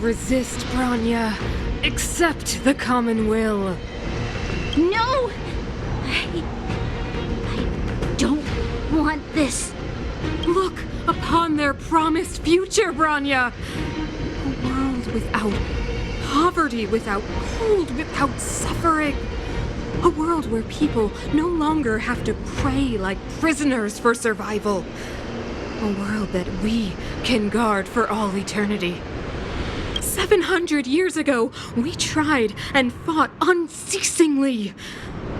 resist, Branya. Accept the common will. No! I don't want this. Look upon their promised future, Branya. A world without poverty, without cold, without suffering. A world where people no longer have to pray like prisoners for survival. A world that we can guard for all eternity. 700 years ago, we tried and fought unceasingly,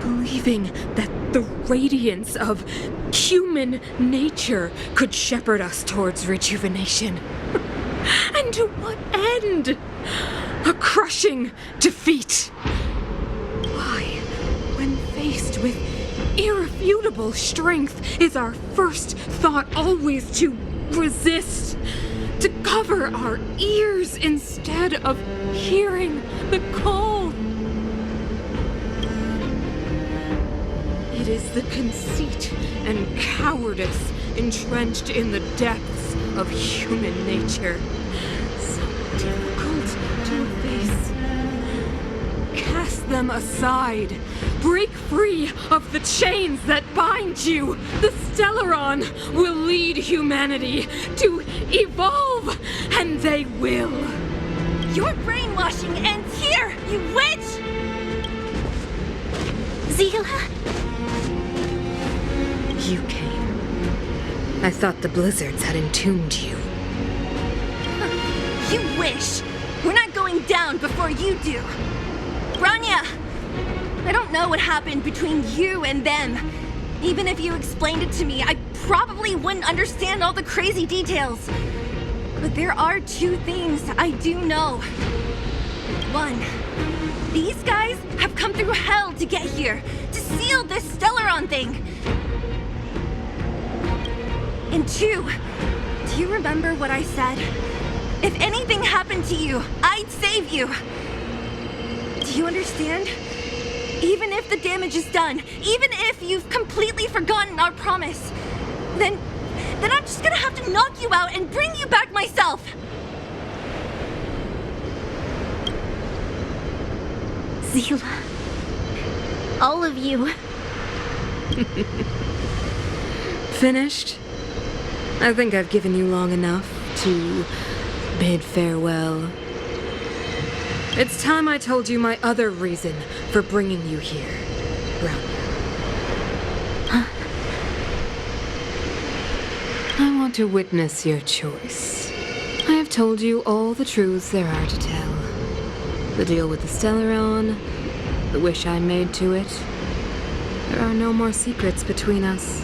believing that the radiance of human nature could shepherd us towards rejuvenation. And to what end? A crushing defeat. Why, when faced with irrefutable strength, is our first thought always to resist? To cover our ears instead of hearing the call? It is the conceit and cowardice entrenched in the depths of human nature, so difficult to efface. Cast them aside. Break free of the chains that bind you. The Stellaron will lead humanity to evolve, and they will. Your brainwashing ends here, you witch! Zila? You came. I thought the blizzards had entombed you. You wish. We're not going down before you do. Branya! I don't know what happened between you and them. Even if you explained it to me, I probably wouldn't understand all the crazy details. But there are two things I do know. One, these guys have come through hell to get here, to seal this Stellaron thing. And two, do you remember what I said? If anything happened to you, I'd save you. Do you understand? Even if the damage is done, even if you've completely forgotten our promise, then I'm just gonna have to knock you out and bring you back myself. Zila. All of you. Finished? I think I've given you long enough to bid farewell. It's time I told you my other reason for bringing you here, Branya. I want to witness your choice. I have told you all the truths there are to tell. The deal with the Stellaron, the wish I made to it. There are no more secrets between us.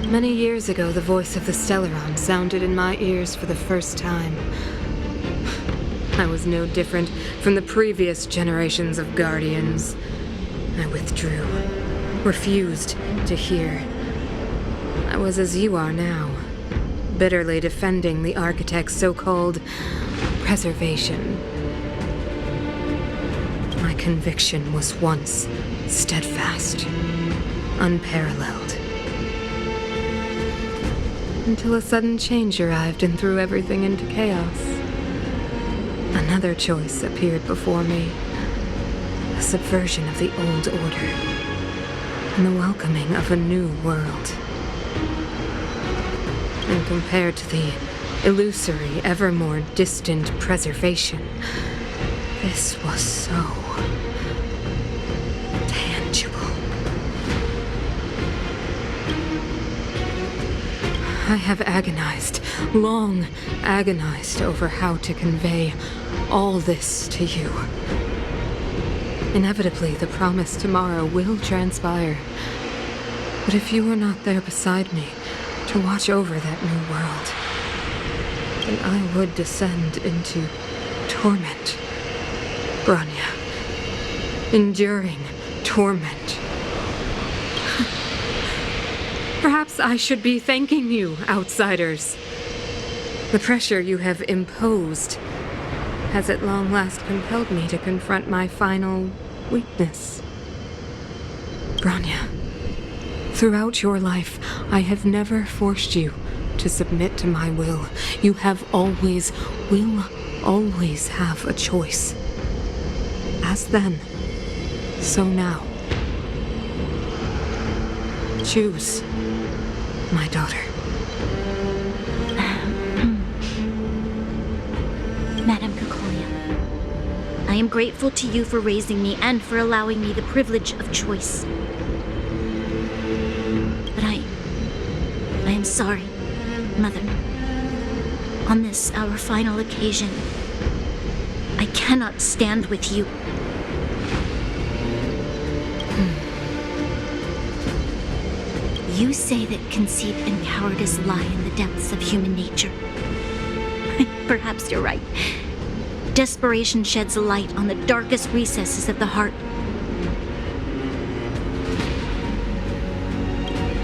Many years ago, the voice of the Stellaron sounded in my ears for the first time. I was no different from the previous generations of Guardians. I withdrew, refused to hear. I was as you are now, bitterly defending the Architect's so-called preservation. My conviction was once steadfast, unparalleled. Until a sudden change arrived and threw everything into chaos. Another choice appeared before me. A subversion of the old order. And the welcoming of a new world. And compared to the illusory, ever more distant preservation, this was so tangible. I have agonized, long agonized over how to convey all this to you. Inevitably, the promised tomorrow will transpire. But if you were not there beside me to watch over that new world, then I would descend into torment. Branya. Enduring torment. Perhaps I should be thanking you, outsiders. The pressure you have imposed has at long last compelled me to confront my final weakness. Branya, throughout your life, I have never forced you to submit to my will. You have always always have a choice. As then, so now. Choose, my daughter. Madame Cacolia, I am grateful to you for raising me and for allowing me the privilege of choice. But I am sorry, Mother. On this, our final occasion, I cannot stand with you. You say that conceit and cowardice lie in the depths of human nature. Perhaps you're right. Desperation sheds a light on the darkest recesses of the heart.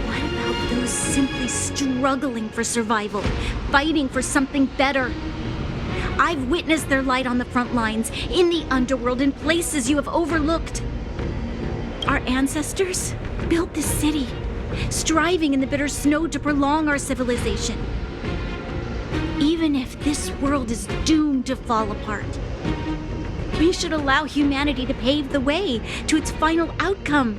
What about those simply struggling for survival, fighting for something better? I've witnessed their light on the front lines, in the underworld, in places you have overlooked. Our ancestors built this city, striving in the bitter snow to prolong our civilization. Even if this world is doomed to fall apart, we should allow humanity to pave the way to its final outcome.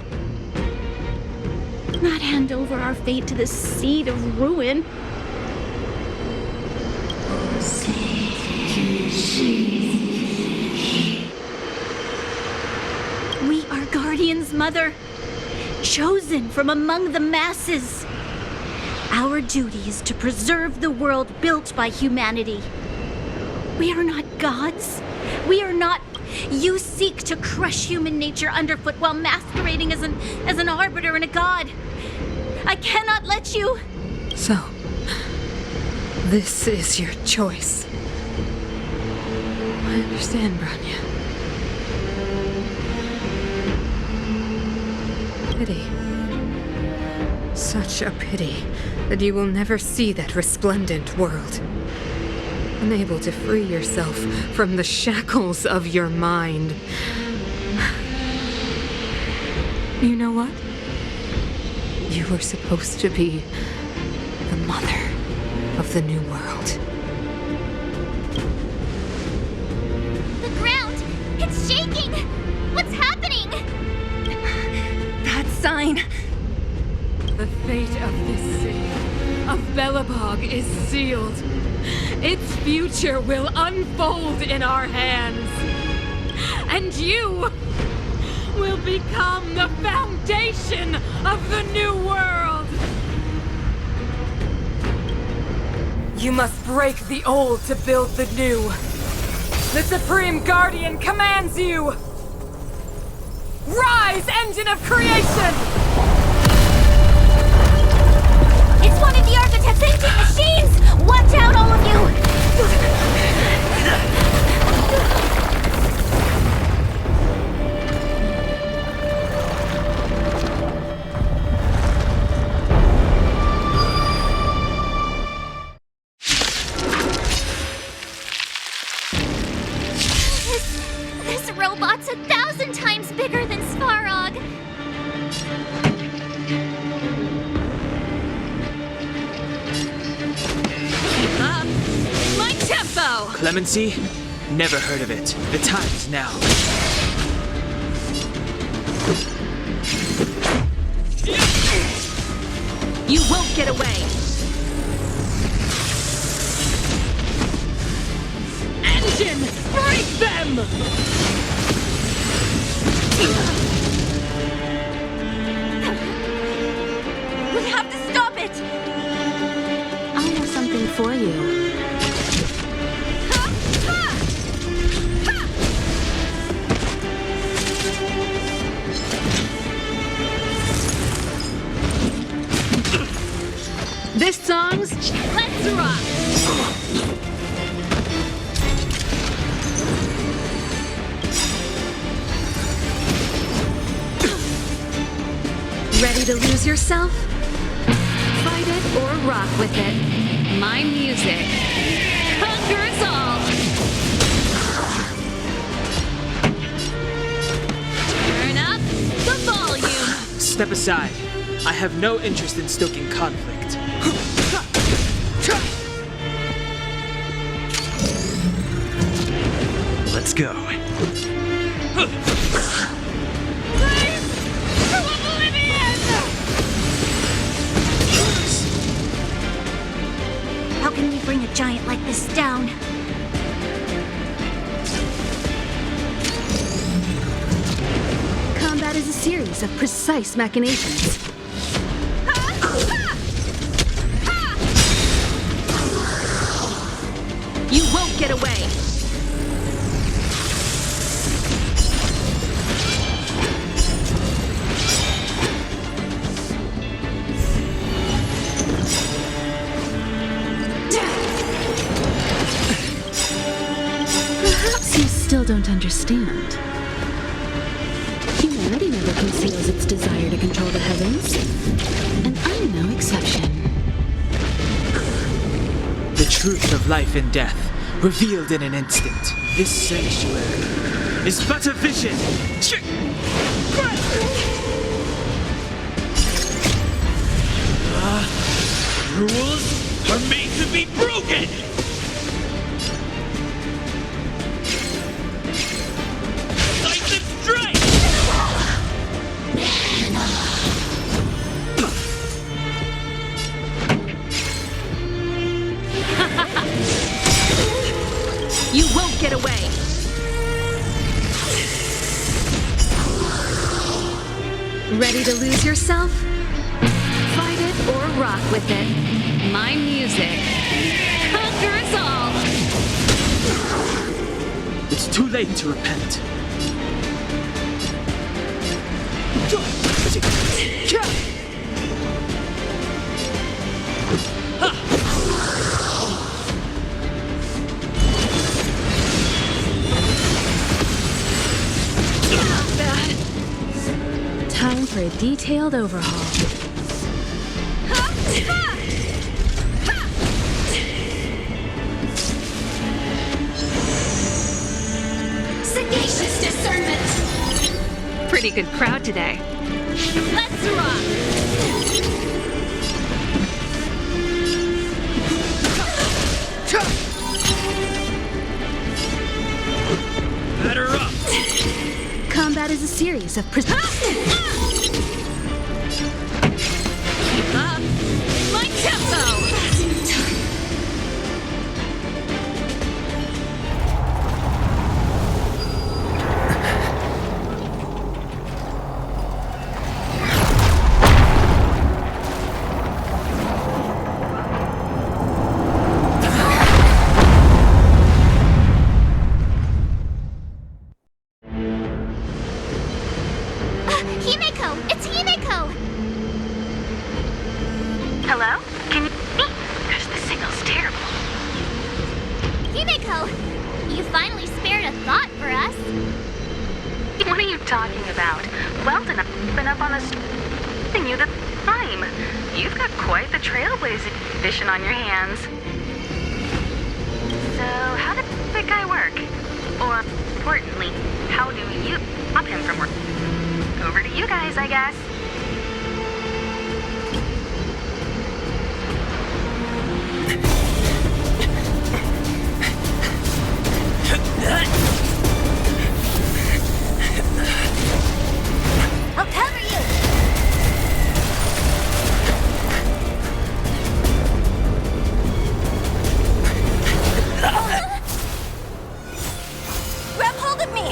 Not hand over our fate to the seed of ruin. We are guardians, Mother, chosen from among the masses. Our duty is to preserve the world built by humanity. We are not gods. We are not... You seek to crush human nature underfoot while masquerading as an arbiter and a god. I cannot let you... So, this is your choice. I understand, Branya. Pity. Such a pity that you will never see that resplendent world. Unable to free yourself from the shackles of your mind. You know what? You were supposed to be the mother of the new world. The ground! It's shaking! What's happening? That sign. The fate of this city, of Belobog, is sealed. Its future will unfold in our hands. And you will become the foundation of the new world. You must break the old to build the new. The Supreme Guardian commands you! Rise, engine of creation! It's one of the architect's ancient machines! Watch out, all of you! This robot's 1,000 times bigger than Svarog. My tempo! Clemency? Never heard of it. The time is now. You won't get away! Engine! Break them! We have to stop it! I have something for you. This song's Let's Rock! Ready to lose yourself? Fight it or rock with it. My music conquers all! Turn up the volume! Step aside. I have no interest in stoking conflict. Let's go. How can we bring a giant like this down? Combat is a series of precise machinations. You won't get away! Perhaps you still don't understand. Humanity never conceals its desire to control the heavens, and I'm no exception. The truth of life and death, revealed in an instant. This sanctuary is but a vision. Rules are made to be broken! Decisive strike! You won't get away! Ready to lose yourself? Fight it or rock with it. My music. Conquer us all! It's too late to repent. Time for a detailed overhaul. Sagacious discernment! Pretty good crowd today. Let's rock! Batter up! Combat is a series of Keep up! My tempo! Himeko! It's Himeko! Hello? Can you hear me? Gosh, the signal's terrible. Himeko! You finally spared a thought for us. What are you talking about? Weldon, I've been up on the giving you the time. You've got quite the trailblazing edition on your hands. So, how did that guy work? Or, importantly, how do you stop him from working? Over to you guys, I guess. I'll cover you! Grab hold of me!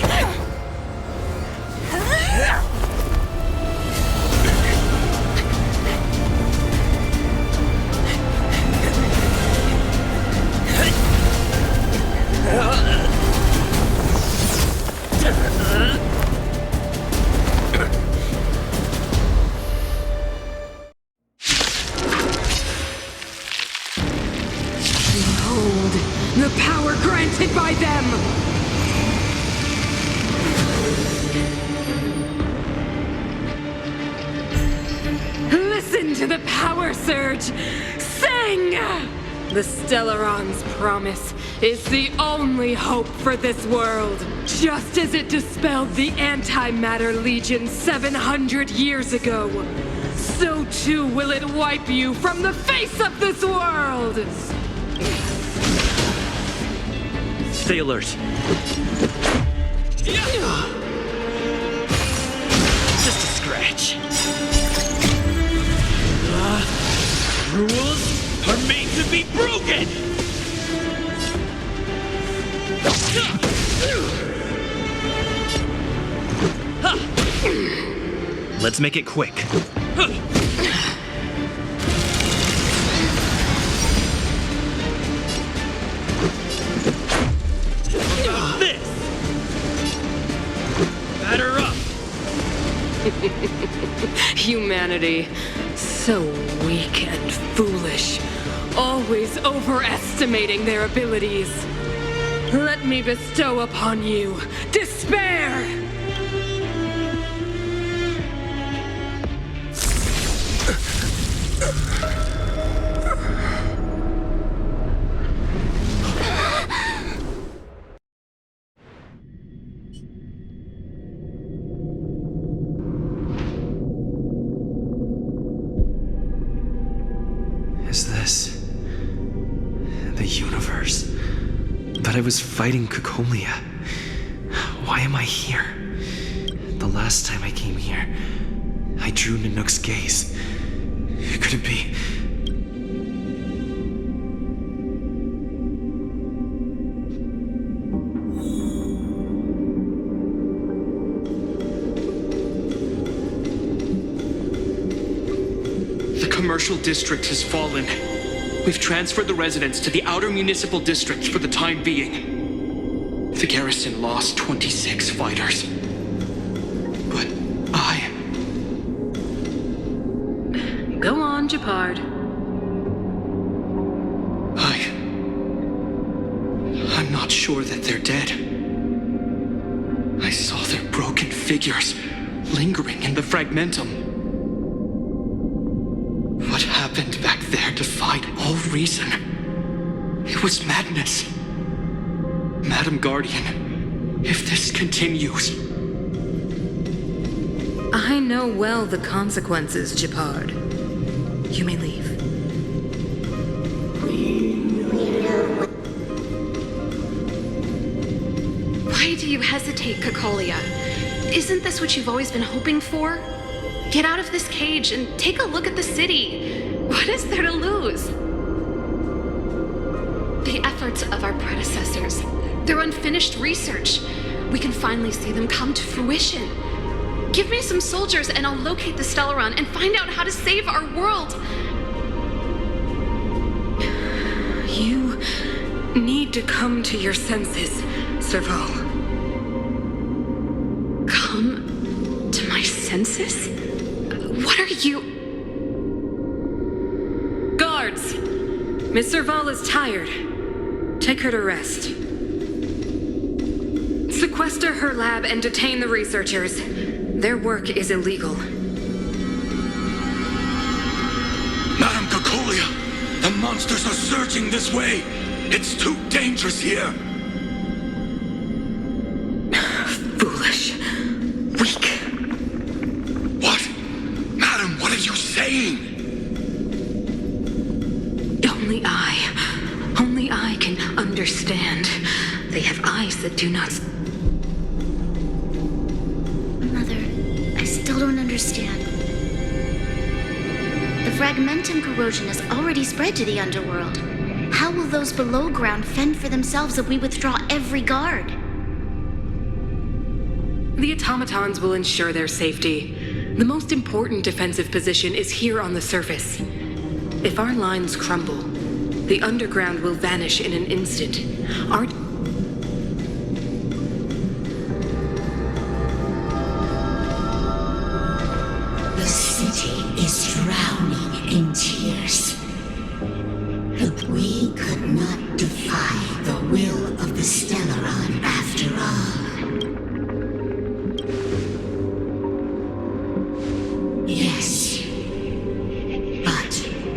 Behold, the power granted by them! Listen to the power surge! Sing! The Stellaron's promise is the only hope for this world. Just as it dispelled the Antimatter Legion 700 years ago, so too will it wipe you from the face of this world! Stay alert. Just a scratch. Rules are made to be broken! Let's make it quick. This! Batter up! Humanity, so weak and foolish, always overestimating their abilities. Let me bestow upon you despair! Is this the universe? But I was fighting Cocolia. Why am I here? The last time I came here, I drew Nanook's gaze. Could it be? The commercial district has fallen. We've transferred the residents to the outer municipal district for the time being. The garrison lost 26 fighters. But Go on, Japard. I'm not sure that they're dead. I saw their broken figures lingering in the fragmentum. What happened back there defied all reason. It was madness. Madam Guardian, if this continues... I know well the consequences, Japard. You may leave. Why do you hesitate, Cocolia? Isn't this what you've always been hoping for? Get out of this cage and take a look at the city. What is there to lose? The efforts of our predecessors, their unfinished research, we can finally see them come to fruition. Give me some soldiers and I'll locate the Stellaron and find out how to save our world. You need to come to your senses, Serval. Come to my senses? What are you... Guards! Miss Serval is tired. Take her to rest. Sequester her lab and detain the researchers. Their work is illegal. Madam Cocolia, the monsters are surging this way. It's too dangerous here. Foolish. Weak. What? Madam, what are you saying? Only I can understand. They have eyes that do not... Mother, I still don't understand. The fragmentum corrosion has already spread to the underworld. How will those below ground fend for themselves if we withdraw every guard? The automatons will ensure their safety. The most important defensive position is here on the surface. If our lines crumble, the underground will vanish in an instant. The city is drowning in tears. But we could not defy the will of the Stellaron after all. Yes. But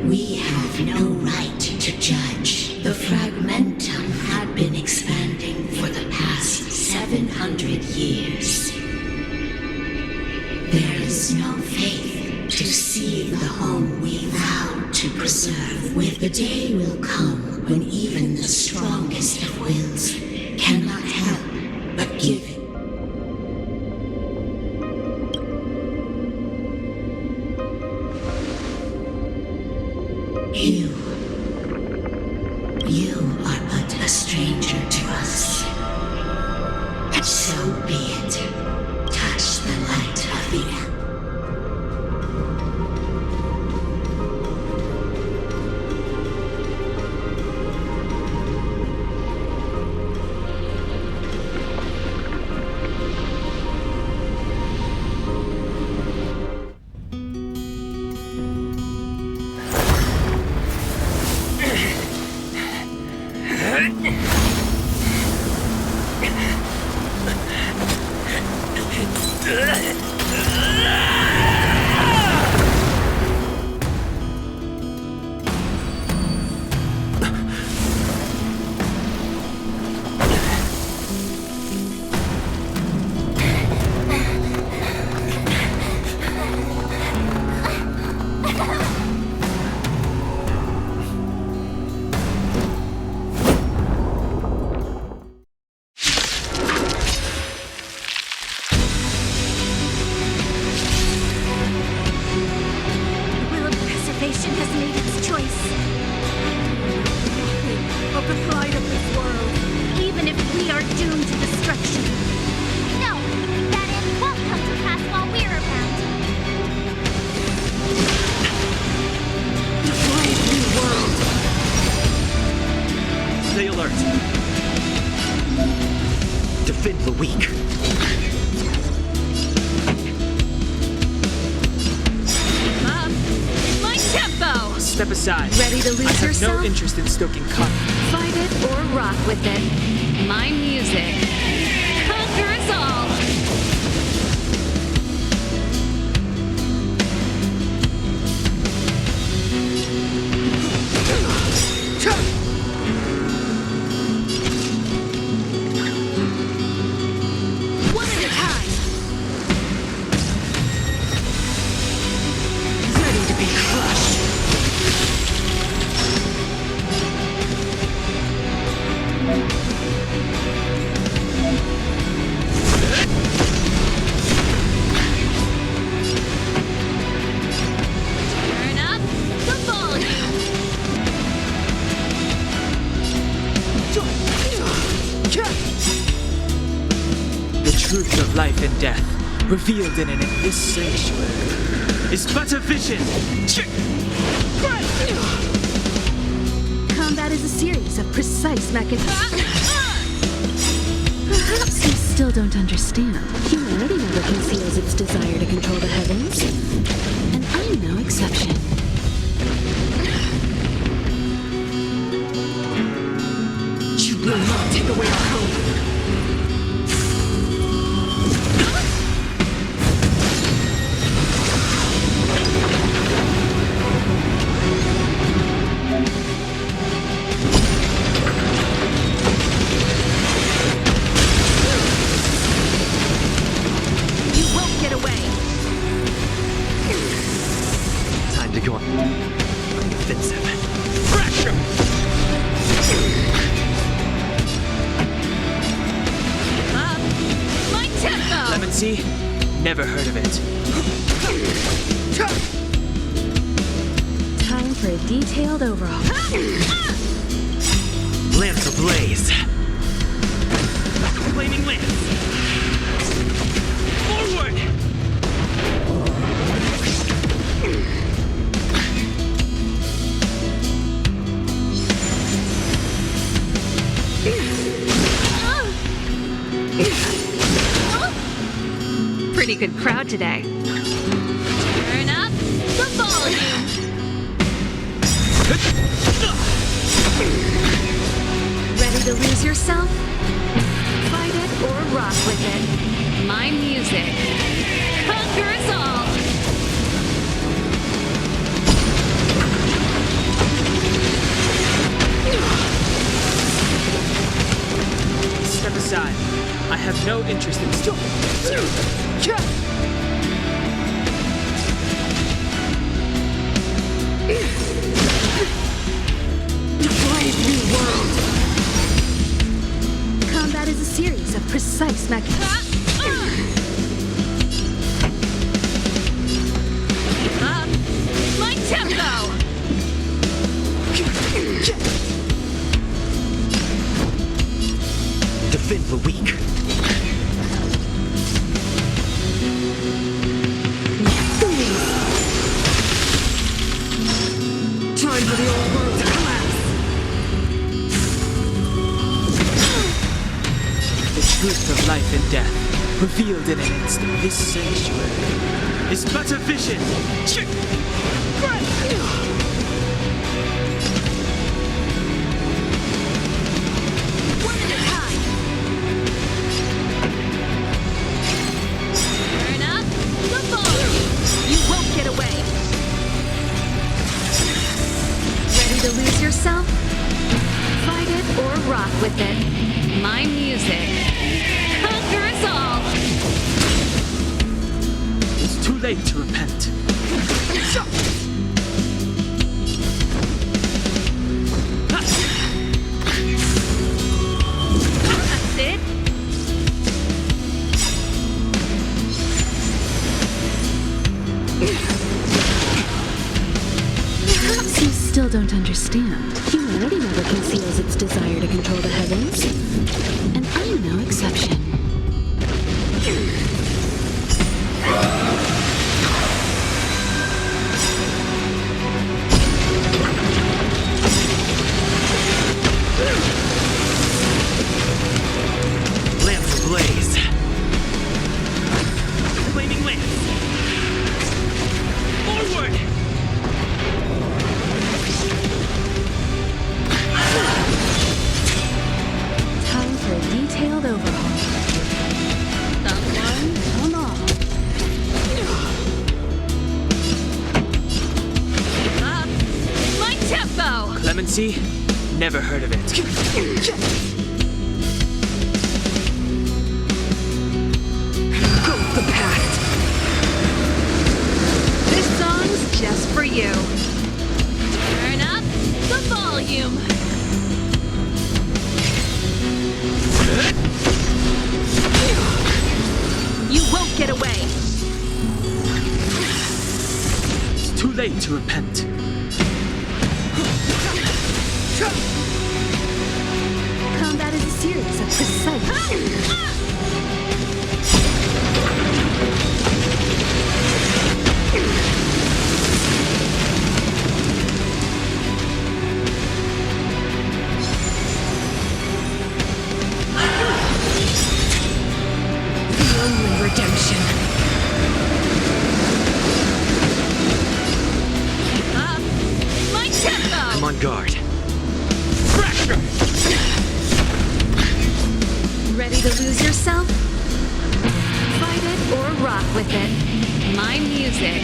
we have no right to judge. The fragmentum had been expanding for the past 700 years. There is no faith to see the home we vowed to preserve. With the day will come when even the strongest of wills cannot help but give You are but a stranger to us. So be it. Touch the light of the app. Defend the weak. Mom, my tempo! Step aside. Ready to lose I have yourself? no interest in stoking conflict. Fight it or rock with it. My music conquers all. One at a time. Ready to be crushed. Turn up the volume. The truth of life and death, revealed in this sanctuary, is but a vision. Combat is a series of precise mechanisms. Perhaps you still don't understand. Humanity never conceals its desire to control the heavens. And I'm no exception. You will not take away our home. You won't get away. Time to go on. Offensive. Crash him! Mom, my tempo. Lemon Sea? Never heard of it. Time for a detailed overhaul. Lance ablaze. Flaming lance. Forward! Pretty good crowd today. Turn up the volume. Ready to lose yourself? Fight it or rock with it. My music conquers all. Step aside. I have no interest in stoking. Brave new world. Combat is a series of precise mechanisms. Mom, my tempo. Defend the weak. Time for the old world to collapse! The truth of life and death, revealed in an instant. This sanctuary is but a vision. One at a time. Turn up the volume. You won't get away. Ready to lose yourself? Fight it or rock with it. My music. Conquer us all! It's too late to repent. That's it. Perhaps you still don't understand. Humanity never conceals its desire to control the heavens. And I'm no exception. Lamps ablaze. Flaming lamps. Forward! Time for a detailed overhaul. Someone, come on. Keep up. My tempo. Clemency? Never heard of it. Go with the past! This song's just for you. Turn up the volume. You won't get away. It's too late to repent. Combat is a series of precise. The only redemption. Keep up. My tempo. I'm on guard. Ready to lose yourself? Fight it or rock with it. My music.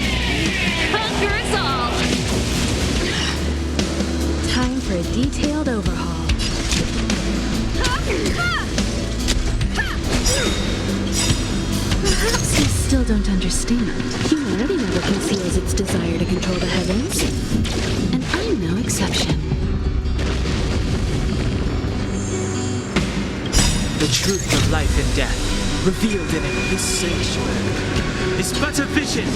Conquer us all. Time for a detailed overhaul. Perhaps you still don't understand. Humanity never conceals its desire to control the heavens. And I'm no exception. The truth of life and death, revealed in this sanctuary, is but a vision.